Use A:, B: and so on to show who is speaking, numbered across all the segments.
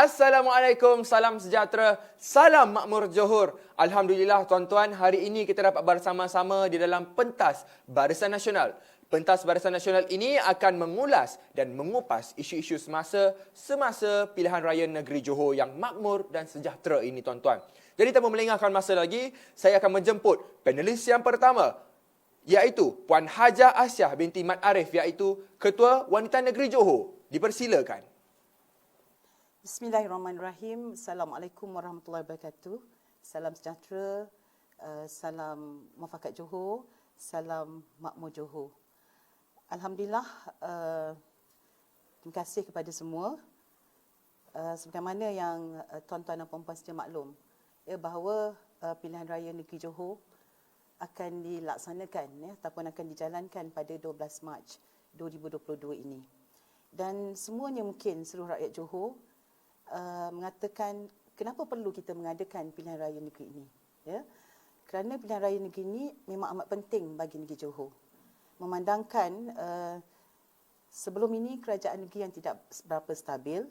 A: Assalamualaikum, salam sejahtera, salam makmur Johor. Alhamdulillah tuan-tuan, hari ini kita dapat bersama-sama di dalam Pentas Barisan Nasional. Pentas Barisan Nasional ini akan mengulas dan mengupas isu-isu semasa pilihan raya negeri Johor yang makmur dan sejahtera ini tuan-tuan. Jadi tanpa melengahkan masa lagi, saya akan menjemput panelis yang pertama, iaitu Puan Hajah Asyah binti Mat Arif, iaitu Ketua Wanita Negeri Johor. Dipersilakan.
B: Bismillahirrahmanirrahim. Assalamualaikum warahmatullahi wabarakatuh. Salam sejahtera, salam muafakat Johor, salam makmur Johor. Alhamdulillah, terima kasih kepada semua. Sebagaimana yang tuan-tuan dan puan-puan sedia maklum, bahawa pilihan raya negeri Johor akan dilaksanakan ataupun akan dijalankan pada 12 Mac 2022 ini. Dan semuanya mungkin seluruh rakyat Johor mengatakan kenapa perlu kita mengadakan pilihan raya negeri ini, kerana pilihan raya negeri ini memang amat penting bagi negeri Johor, memandangkan sebelum ini kerajaan negeri yang tidak berapa stabil,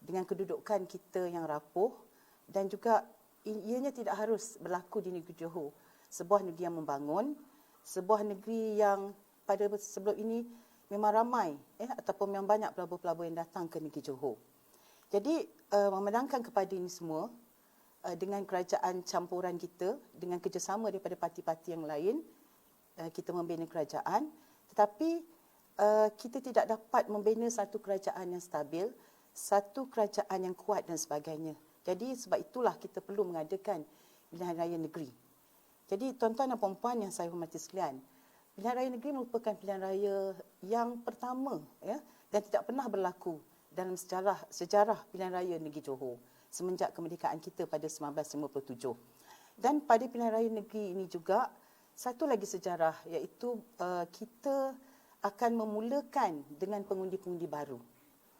B: dengan kedudukan kita yang rapuh, dan juga ianya tidak harus berlaku di negeri Johor, sebuah negeri yang membangun, sebuah negeri yang pada sebelum ini memang ramai ataupun memang banyak pelabur-pelabur yang datang ke negeri Johor. Jadi memandangkan kepada ini semua, dengan kerajaan campuran kita, dengan kerjasama daripada parti-parti yang lain, kita membina kerajaan, tetapi kita tidak dapat membina satu kerajaan yang stabil, satu kerajaan yang kuat dan sebagainya. Jadi sebab itulah kita perlu mengadakan pilihan raya negeri. Jadi tuan-tuan dan puan-puan yang saya hormati sekalian, pilihan raya negeri merupakan pilihan raya yang pertama dan tidak pernah berlaku dalam sejarah pilihan raya negeri Johor semenjak kemerdekaan kita pada 1957. Dan pada pilihan raya negeri ini juga satu lagi sejarah, iaitu kita akan memulakan dengan pengundi-pengundi baru.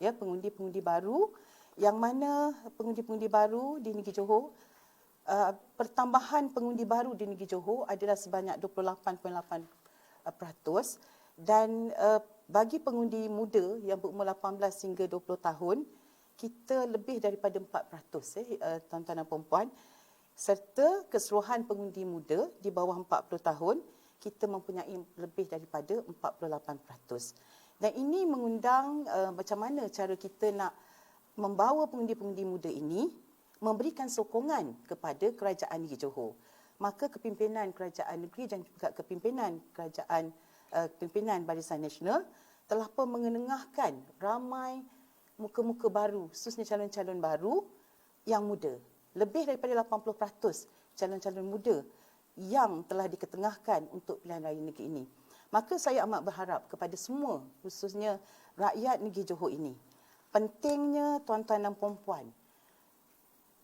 B: Pengundi-pengundi baru, yang mana pengundi-pengundi baru di negeri Johor, pertambahan pengundi baru di negeri Johor adalah sebanyak 28.8%, dan bagi pengundi muda yang berumur 18 hingga 20 tahun, kita lebih daripada 4%, tuan-tuan dan puan-puan, serta keseluruhan pengundi muda di bawah 40 tahun, kita mempunyai lebih daripada 48%. Dan ini mengundang macam mana cara kita nak membawa pengundi-pengundi muda ini, memberikan sokongan kepada kerajaan negeri Johor. Maka kepimpinan kerajaan negeri dan juga kepimpinan pimpinan Barisan Nasional telah pun mengenengahkan ramai muka-muka baru, khususnya calon-calon baru yang muda. Lebih daripada 80% calon-calon muda yang telah diketengahkan untuk pilihan raya negeri ini. Maka saya amat berharap kepada semua, khususnya rakyat negeri Johor ini, pentingnya tuan-tuan dan puan-puan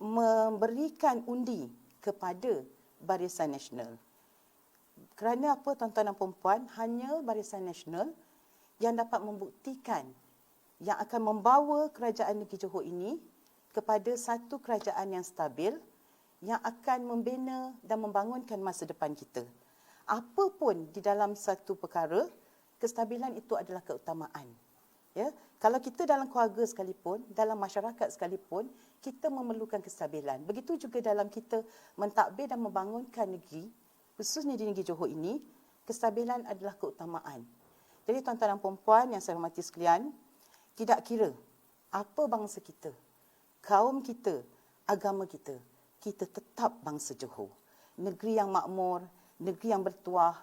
B: memberikan undi kepada Barisan Nasional. Kerana apa tuan-tuan dan puan-puan? Hanya Barisan Nasional yang dapat membuktikan, yang akan membawa kerajaan negeri Johor ini kepada satu kerajaan yang stabil, yang akan membina dan membangunkan masa depan kita. Apapun di dalam satu perkara, kestabilan itu adalah keutamaan. Kalau kita dalam keluarga sekalipun, dalam masyarakat sekalipun, kita memerlukan kestabilan. Begitu juga dalam kita mentadbir dan membangunkan negeri, khususnya di negeri Johor ini, kestabilan adalah keutamaan. Jadi tuan-tuan dan puan-puan yang saya hormati sekalian, tidak kira apa bangsa kita, kaum kita, agama kita, kita tetap bangsa Johor. Negeri yang makmur, negeri yang bertuah,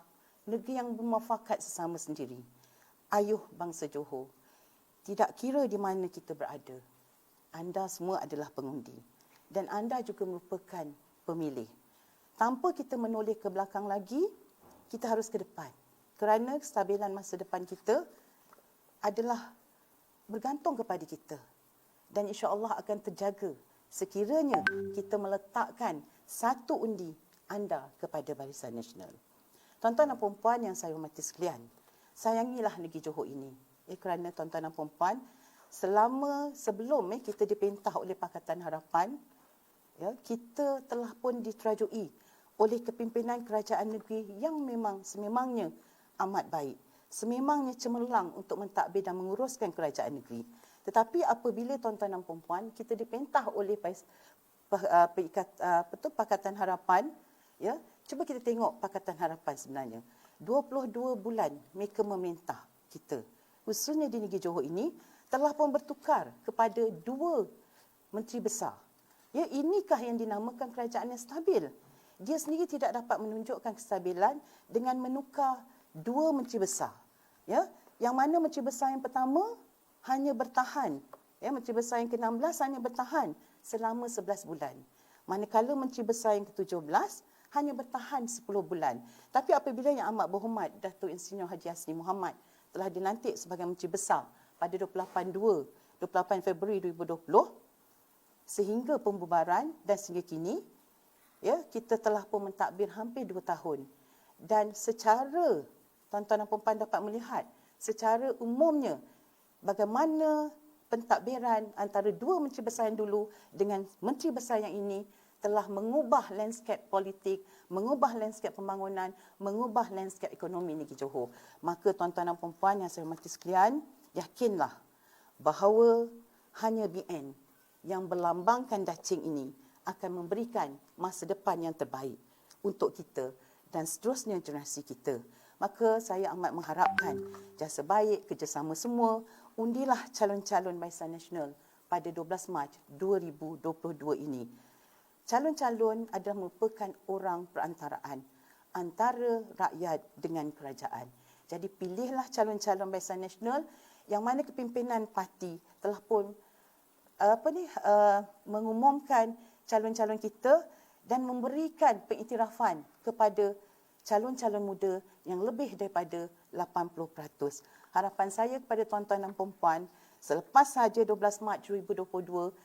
B: negeri yang bermuafakat sesama sendiri. Ayuh bangsa Johor, tidak kira di mana kita berada, anda semua adalah pengundi dan anda juga merupakan pemilih. Tanpa kita menoleh ke belakang lagi, kita harus ke depan. Kerana kestabilan masa depan kita adalah bergantung kepada kita. Dan insya-Allah akan terjaga sekiranya kita meletakkan satu undi anda kepada Barisan Nasional. Tuan-tuan dan puan-puan yang saya hormati sekalian, sayangilah negeri Johor ini. Kerana tuan-tuan dan puan-puan, sebelum kita diperintah oleh Pakatan Harapan, kita telah pun diterajui oleh kepimpinan kerajaan negeri yang memang sememangnya amat baik, sememangnya cemerlang untuk mentadbir dan menguruskan kerajaan negeri. Tetapi apabila tuan-tuan dan puan-puan, kita dipentah oleh Pakatan Harapan, ya, cuba kita tengok Pakatan Harapan sebenarnya. 22 bulan mereka mementah kita, khususnya di negeri Johor ini, telah pun bertukar kepada 2 menteri besar. Ya, inikah yang dinamakan kerajaan yang stabil? Dia sendiri tidak dapat menunjukkan kestabilan dengan menukar 2 menteri besar. Ya, yang mana menteri besar yang pertama hanya bertahan, ya, menteri besar yang ke-16 hanya bertahan selama 11 bulan. Manakala menteri besar yang ke-17 hanya bertahan 10 bulan. Tapi apabila Yang Amat Berhormat Datuk Insinyur Haji Hasni Mohamad telah dilantik sebagai menteri besar pada 28 Februari 2020, sehingga pembubaran dan sehingga kini, ya, kita telah pun mentadbir hampir 2 tahun. Dan secara, tuan-tuan dan puan-puan dapat melihat, secara umumnya, bagaimana pentadbiran antara 2 menteri besar yang dulu dengan menteri besar yang ini telah mengubah landscape politik, mengubah landscape pembangunan, mengubah landscape ekonomi negeri Johor. Maka tuan-tuan dan puan-puan yang saya hormati sekalian, yakinlah bahawa hanya BN yang berlambangkan dacing ini akan memberikan masa depan yang terbaik untuk kita dan seterusnya generasi kita. Maka saya amat mengharapkan jasa baik, kerjasama semua, undilah calon-calon Barisan Nasional pada 12 Mac 2022 ini. Calon-calon adalah merupakan orang perantaraan antara rakyat dengan kerajaan. Jadi pilihlah calon-calon Barisan Nasional yang mana kepimpinan parti telah pun mengumumkan calon-calon kita dan memberikan pengiktirafan kepada calon-calon muda yang lebih daripada 80%. Harapan saya kepada tuan-tuan dan puan-puan, selepas sahaja 12 Mac 2022,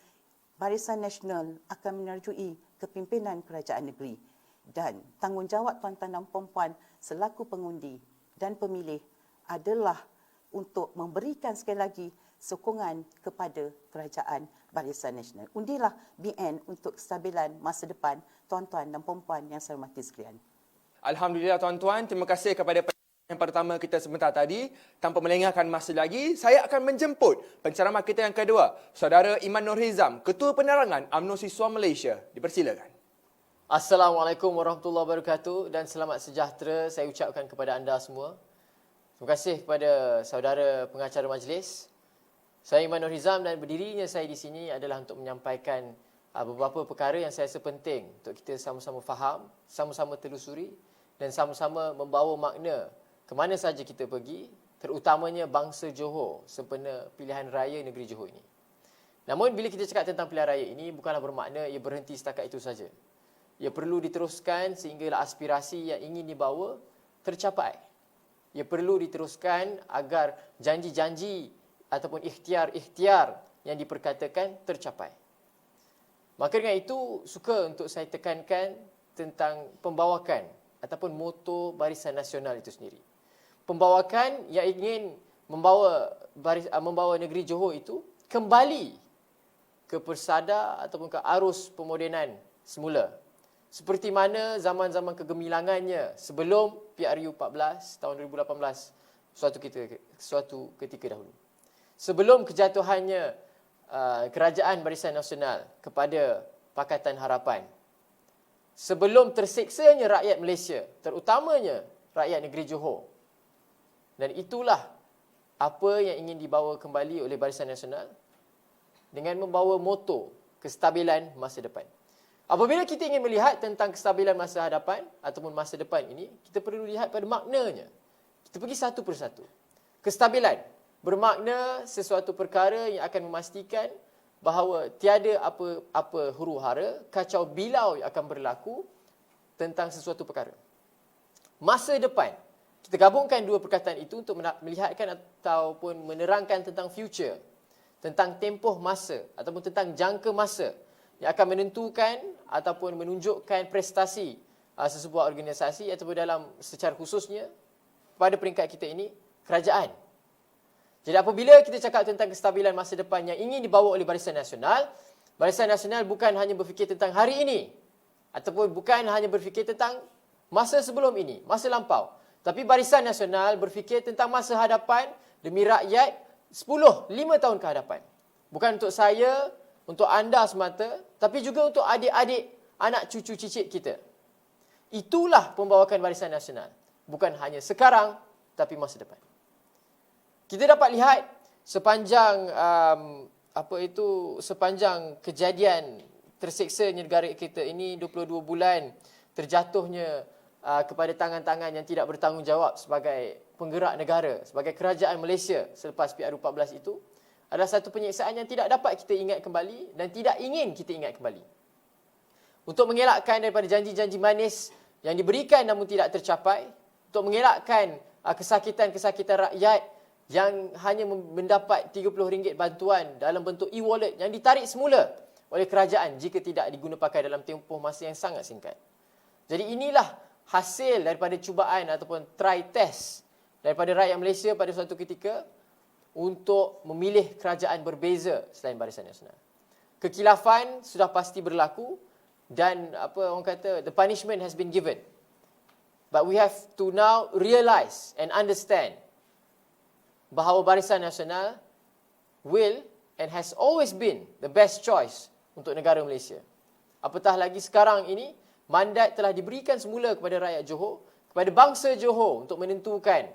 B: Barisan Nasional akan menyerjui kepimpinan kerajaan negeri. Dan tanggungjawab tuan-tuan dan puan-puan selaku pengundi dan pemilih adalah untuk memberikan sekali lagi sokongan kepada kerajaan Barisan Nasional. Undilah BN untuk kestabilan masa depan tuan-tuan dan puan-puan yang saya hormati sekalian.
A: Alhamdulillah tuan-tuan, terima kasih kepada yang pertama kita sebentar tadi. Tanpa melengahkan masa lagi, saya akan menjemput penceramah kita yang kedua, Saudara Iman Nurhizam, Ketua Penerangan UMNO Siswa Malaysia. Dipersilakan.
C: Assalamualaikum warahmatullahi wabarakatuh dan selamat sejahtera saya ucapkan kepada anda semua. Terima kasih kepada saudara pengacara majlis. Saya Iman Nurhizam dan berdirinya saya di sini adalah untuk menyampaikan beberapa perkara yang saya rasa penting untuk kita sama-sama faham, sama-sama telusuri dan sama-sama membawa makna ke mana saja kita pergi, terutamanya bangsa Johor sempena pilihan raya negeri Johor ini. Namun bila kita cakap tentang pilihan raya ini bukanlah bermakna ia berhenti setakat itu saja. Ia perlu diteruskan sehinggalah aspirasi yang ingin dibawa tercapai. Ia perlu diteruskan agar janji-janji ataupun ikhtiar-ikhtiar yang diperkatakan tercapai. Maka dengan itu, suka untuk saya tekankan tentang pembawakan ataupun moto Barisan Nasional itu sendiri. Pembawakan yang ingin membawa negeri Johor itu kembali ke persada ataupun ke arus pemodenan semula. Seperti mana zaman-zaman kegemilangannya sebelum PRU 14 tahun 2018 suatu ketika dahulu. Sebelum kejatuhannya kerajaan Barisan Nasional kepada Pakatan Harapan. Sebelum tersiksanya rakyat Malaysia, terutamanya rakyat negeri Johor. Dan itulah apa yang ingin dibawa kembali oleh Barisan Nasional dengan membawa moto kestabilan masa depan. Apabila kita ingin melihat tentang kestabilan masa hadapan ataupun masa depan ini, kita perlu lihat pada maknanya. Kita pergi satu persatu. Kestabilan bermakna sesuatu perkara yang akan memastikan bahawa tiada apa huru-hara, kacau bilau yang akan berlaku tentang sesuatu perkara. Masa depan, kita gabungkan dua perkataan itu untuk melihatkan ataupun menerangkan tentang future, tentang tempoh masa ataupun tentang jangka masa yang akan menentukan ataupun menunjukkan prestasi sesebuah organisasi ataupun dalam secara khususnya pada peringkat kita ini, kerajaan. Jadi apabila kita cakap tentang kestabilan masa depan yang ingin dibawa oleh Barisan Nasional bukan hanya berfikir tentang hari ini ataupun bukan hanya berfikir tentang masa sebelum ini, masa lampau. Tapi Barisan Nasional berfikir tentang masa hadapan demi rakyat 10, 5 tahun ke hadapan. Bukan untuk saya, untuk anda semata, tapi juga untuk adik-adik, anak cucu cicit kita. Itulah pembawakan Barisan Nasional. Bukan hanya sekarang, tapi masa depan. Kita dapat lihat sepanjang sepanjang kejadian terseksanya negara kita ini 22 bulan terjatuhnya kepada tangan-tangan yang tidak bertanggungjawab sebagai penggerak negara, sebagai kerajaan Malaysia selepas PRU14 itu adalah satu penyiksaan yang tidak dapat kita ingat kembali dan tidak ingin kita ingat kembali. Untuk mengelakkan daripada janji-janji manis yang diberikan namun tidak tercapai, untuk mengelakkan kesakitan-kesakitan rakyat yang hanya mendapat RM30 bantuan dalam bentuk e-wallet yang ditarik semula oleh kerajaan jika tidak diguna pakai dalam tempoh masa yang sangat singkat. Jadi inilah hasil daripada cubaan ataupun try test daripada rakyat Malaysia pada suatu ketika untuk memilih kerajaan berbeza selain Barisan Nasional. Kekilafan sudah pasti berlaku dan the punishment has been given. But we have to now realise and understand bahawa Barisan Nasional will and has always been the best choice untuk negara Malaysia. Apatah lagi sekarang ini, mandat telah diberikan semula kepada rakyat Johor, kepada bangsa Johor untuk menentukan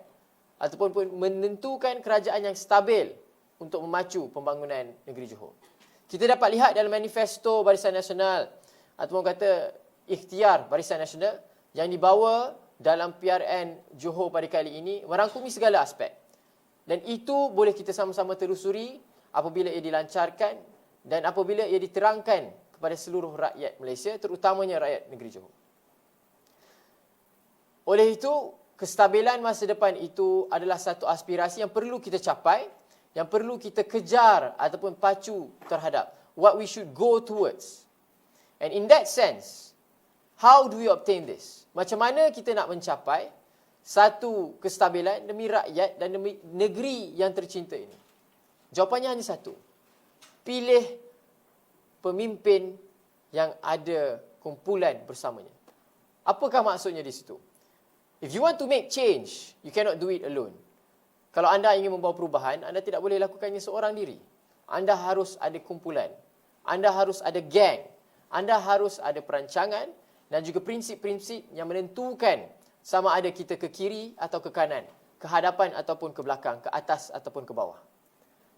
C: ataupun menentukan kerajaan yang stabil untuk memacu pembangunan negeri Johor. Kita dapat lihat dalam manifesto Barisan Nasional ataupun kata ikhtiar Barisan Nasional yang dibawa dalam PRN Johor pada kali ini merangkumi segala aspek. Dan itu boleh kita sama-sama telusuri apabila ia dilancarkan dan apabila ia diterangkan kepada seluruh rakyat Malaysia, terutamanya rakyat negeri Johor. Oleh itu, kestabilan masa depan itu adalah satu aspirasi yang perlu kita capai, yang perlu kita kejar ataupun pacu terhadap what we should go towards. And in that sense, how do we obtain this? Macam mana kita nak mencapai satu kestabilan demi rakyat dan demi negeri yang tercinta ini? Jawapannya hanya satu. Pilih pemimpin yang ada kumpulan bersamanya. Apakah maksudnya di situ? If you want to make change, you cannot do it alone. Kalau anda ingin membawa perubahan, anda tidak boleh lakukannya seorang diri. Anda harus ada kumpulan. Anda harus ada geng. Anda harus ada perancangan dan juga prinsip-prinsip yang menentukan sama ada kita ke kiri atau ke kanan, ke hadapan ataupun ke belakang, ke atas ataupun ke bawah.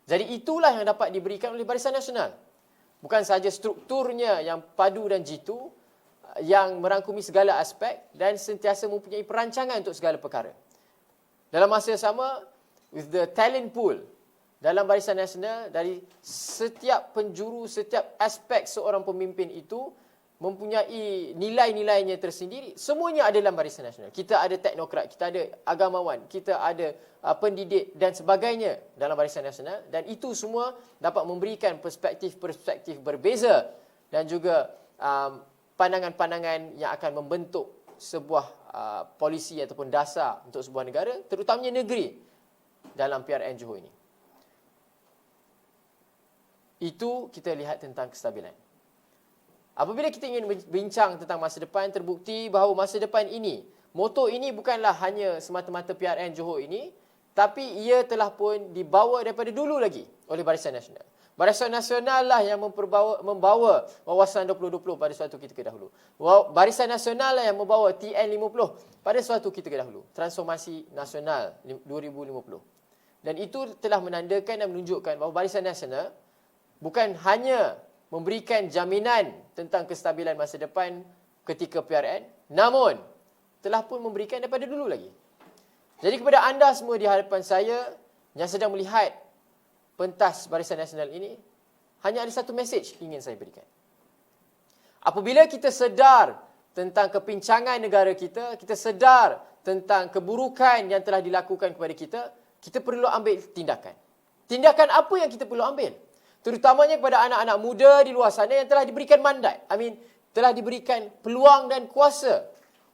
C: Jadi itulah yang dapat diberikan oleh Barisan Nasional. Bukan sahaja strukturnya yang padu dan jitu, yang merangkumi segala aspek dan sentiasa mempunyai perancangan untuk segala perkara. Dalam masa yang sama, with the talent pool dalam Barisan Nasional, dari setiap penjuru, setiap aspek seorang pemimpin itu mempunyai nilai-nilainya tersendiri. Semuanya ada dalam Barisan Nasional. Kita ada teknokrat, kita ada agamawan, kita ada pendidik dan sebagainya dalam Barisan Nasional. Dan itu semua dapat memberikan perspektif-perspektif berbeza dan juga pandangan-pandangan yang akan membentuk sebuah polisi ataupun dasar untuk sebuah negara, terutamanya negeri dalam PRN Johor ini. Itu kita lihat tentang kestabilan. Apabila kita ingin bincang tentang masa depan, terbukti bahawa masa depan ini, moto ini bukanlah hanya semata-mata PRN Johor ini, tapi ia telah pun dibawa daripada dulu lagi oleh Barisan Nasional. Barisan Nasional lah yang membawa wawasan 2020 pada suatu ketika dahulu. Barisan Nasional lah yang membawa TN50 pada suatu ketika dahulu. Transformasi Nasional 2050. Dan itu telah menandakan dan menunjukkan bahawa Barisan Nasional bukan hanya memberikan jaminan tentang kestabilan masa depan ketika PRN, namun telah pun memberikan daripada dulu lagi. Jadi kepada anda semua di hadapan saya yang sedang melihat pentas Barisan Nasional ini, hanya ada satu mesej ingin saya berikan. Apabila kita sedar tentang kepincangan negara kita, kita sedar tentang keburukan yang telah dilakukan kepada kita, kita perlu ambil tindakan. Tindakan apa yang kita perlu ambil? Terutamanya kepada anak-anak muda di luar sana yang telah diberikan mandat. Telah diberikan peluang dan kuasa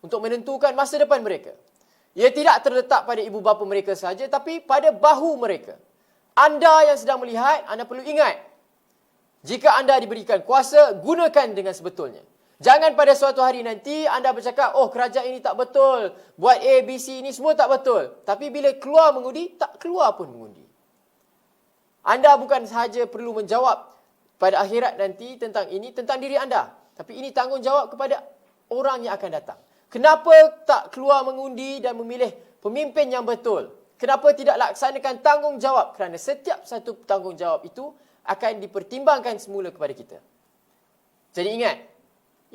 C: untuk menentukan masa depan mereka. Ia tidak terletak pada ibu bapa mereka sahaja, tapi pada bahu mereka. Anda yang sedang melihat, anda perlu ingat. Jika anda diberikan kuasa, gunakan dengan sebetulnya. Jangan pada suatu hari nanti anda bercakap, oh kerajaan ini tak betul, buat A, B, C ini semua tak betul. Tapi bila keluar mengundi, tak keluar pun mengundi. Anda bukan sahaja perlu menjawab pada akhirat nanti tentang ini, tentang diri anda. Tapi ini tanggungjawab kepada orang yang akan datang. Kenapa tak keluar mengundi dan memilih pemimpin yang betul? Kenapa tidak laksanakan tanggungjawab? Kerana setiap satu tanggungjawab itu akan dipertimbangkan semula kepada kita. Jadi ingat,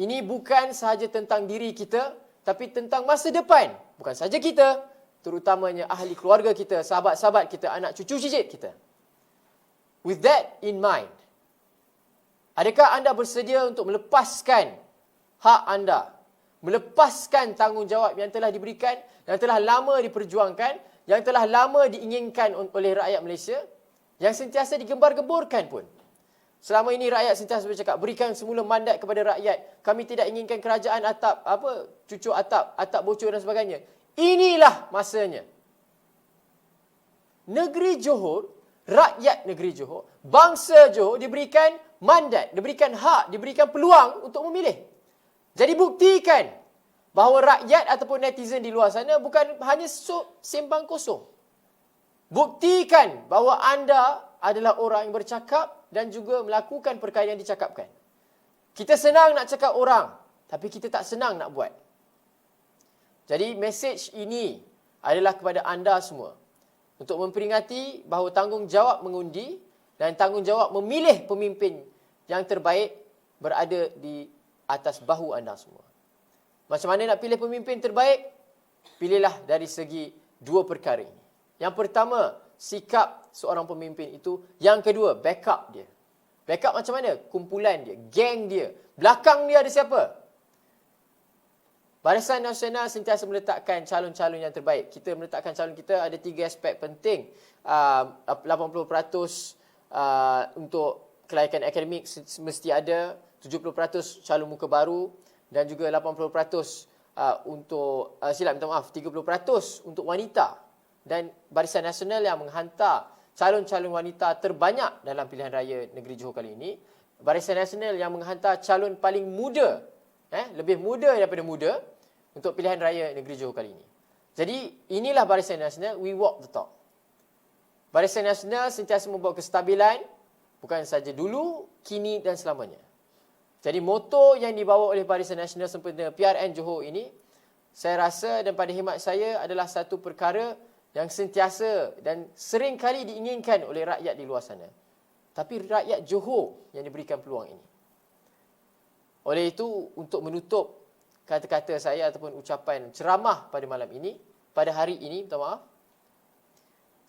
C: ini bukan sahaja tentang diri kita, tapi tentang masa depan. Bukan sahaja kita, terutamanya ahli keluarga kita, sahabat-sahabat kita, anak cucu cicit kita. With that in mind, adakah anda bersedia untuk melepaskan hak anda, melepaskan tanggungjawab yang telah diberikan, yang telah lama diperjuangkan, yang telah lama diinginkan oleh rakyat Malaysia, yang sentiasa digembar-gemborkan pun? Selama ini rakyat sentiasa bercakap, berikan semula mandat kepada rakyat. Kami tidak inginkan kerajaan atap, cucuk atap bocor dan sebagainya. Inilah masanya. Negeri Johor, rakyat negeri Johor, bangsa Johor diberikan mandat, diberikan hak, diberikan peluang untuk memilih. Jadi buktikan bahawa rakyat ataupun netizen di luar sana bukan hanya sembang kosong. Buktikan bahawa anda adalah orang yang bercakap dan juga melakukan perkara yang dicakapkan. Kita senang nak cakap orang, tapi kita tak senang nak buat. Jadi mesej ini adalah kepada anda semua, untuk memperingati bahawa tanggungjawab mengundi dan tanggungjawab memilih pemimpin yang terbaik berada di atas bahu anda semua. Macam mana nak pilih pemimpin terbaik? Pilihlah dari segi dua perkara ini. Yang pertama, sikap seorang pemimpin itu. Yang kedua, backup dia. Backup macam mana? Kumpulan dia, geng dia. Belakang dia ada siapa? Barisan Nasional sentiasa meletakkan calon-calon yang terbaik. Kita meletakkan calon kita ada 3 aspek penting. 80% untuk kelayakan akademik mesti ada, 70% calon muka baru dan juga 80% untuk 30% untuk wanita. Dan Barisan Nasional yang menghantar calon-calon wanita terbanyak dalam pilihan raya negeri Johor kali ini. Barisan Nasional yang menghantar calon paling muda, lebih muda daripada muda, untuk pilihan raya negeri Johor kali ini. Jadi inilah Barisan Nasional, we walk the talk. Barisan Nasional sentiasa membawa kestabilan, bukan saja dulu, kini dan selamanya. Jadi moto yang dibawa oleh Barisan Nasional sempena PRN Johor ini, saya rasa dan pada khidmat saya adalah satu perkara yang sentiasa dan sering kali diinginkan oleh rakyat di luar sana. Tapi rakyat Johor yang diberikan peluang ini. Oleh itu, untuk menutup kata-kata saya ataupun ucapan ceramah pada malam ini, pada hari ini, minta maaf,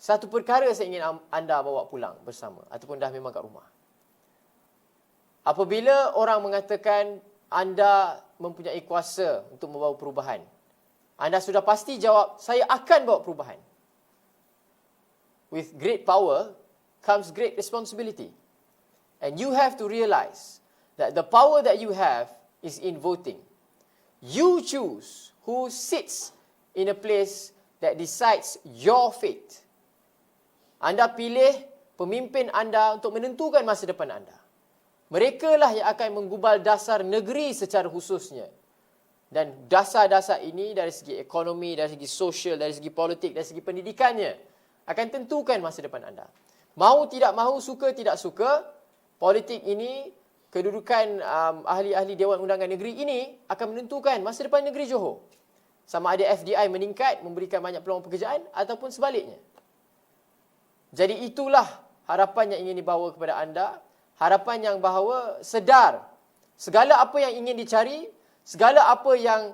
C: satu perkara saya ingin anda bawa pulang bersama ataupun dah memang kat rumah. Apabila orang mengatakan anda mempunyai kuasa untuk membawa perubahan, anda sudah pasti jawab, saya akan bawa perubahan. With great power comes great responsibility. And you have to realize that the power that you have is in voting. You choose who sits in a place that decides your fate. Anda pilih pemimpin anda untuk menentukan masa depan anda. Mereka lah yang akan menggubal dasar negeri secara khususnya. Dan dasar-dasar ini dari segi ekonomi, dari segi sosial, dari segi politik, dari segi pendidikannya akan tentukan masa depan anda. Mahu tidak mahu, suka tidak suka, politik ini, kedudukan ahli-ahli Dewan Undangan Negeri ini akan menentukan masa depan negeri Johor. Sama ada FDI meningkat, memberikan banyak peluang pekerjaan ataupun sebaliknya. Jadi itulah harapan yang ingin dibawa kepada anda. Harapan yang bahawa sedar segala apa yang ingin dicari, segala apa yang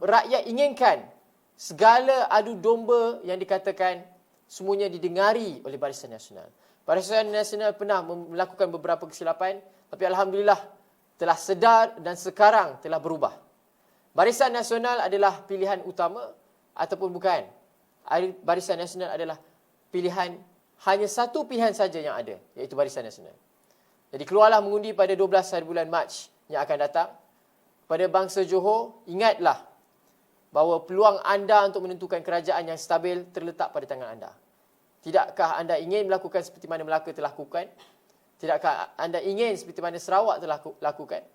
C: rakyat inginkan, segala adu domba yang dikatakan, semuanya didengari oleh Barisan Nasional. Barisan Nasional pernah melakukan beberapa kesilapan, tapi alhamdulillah telah sedar dan sekarang telah berubah. Barisan Nasional adalah pilihan utama ataupun bukan. Barisan Nasional adalah pilihan, hanya satu pilihan saja yang ada, iaitu Barisan Nasional. Jadi keluarlah mengundi pada 12 hari bulan Mac yang akan datang. Pada bangsa Johor, ingatlah bahawa peluang anda untuk menentukan kerajaan yang stabil terletak pada tangan anda. Tidakkah anda ingin melakukan seperti mana Melaka telah lakukan? Tidakkah anda ingin seperti mana Sarawak telah lakukan?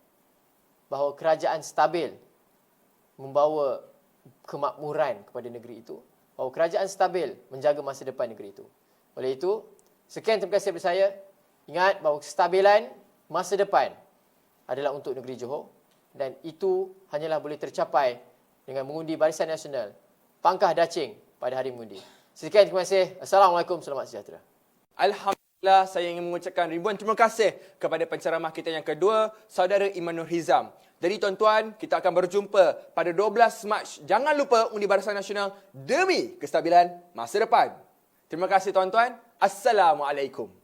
C: Bahawa kerajaan stabil membawa kemakmuran kepada negeri itu. Bahawa kerajaan stabil menjaga masa depan negeri itu. Oleh itu, Sekian, terima kasih daripada saya. Ingat bahawa kestabilan masa depan adalah untuk negeri Johor dan itu hanyalah boleh tercapai dengan mengundi Barisan Nasional pangkah dacing pada hari mengundi. Sekian, terima kasih. Assalamualaikum, selamat sejahtera.
A: Alhamdulillah, saya ingin mengucapkan ribuan terima kasih kepada penceramah kita yang kedua, Saudara Imanul Hizam. Jadi tuan-tuan, kita akan berjumpa pada 12 Mac. Jangan lupa undi Barisan Nasional demi kestabilan masa depan. Terima kasih tuan-tuan. Assalamualaikum.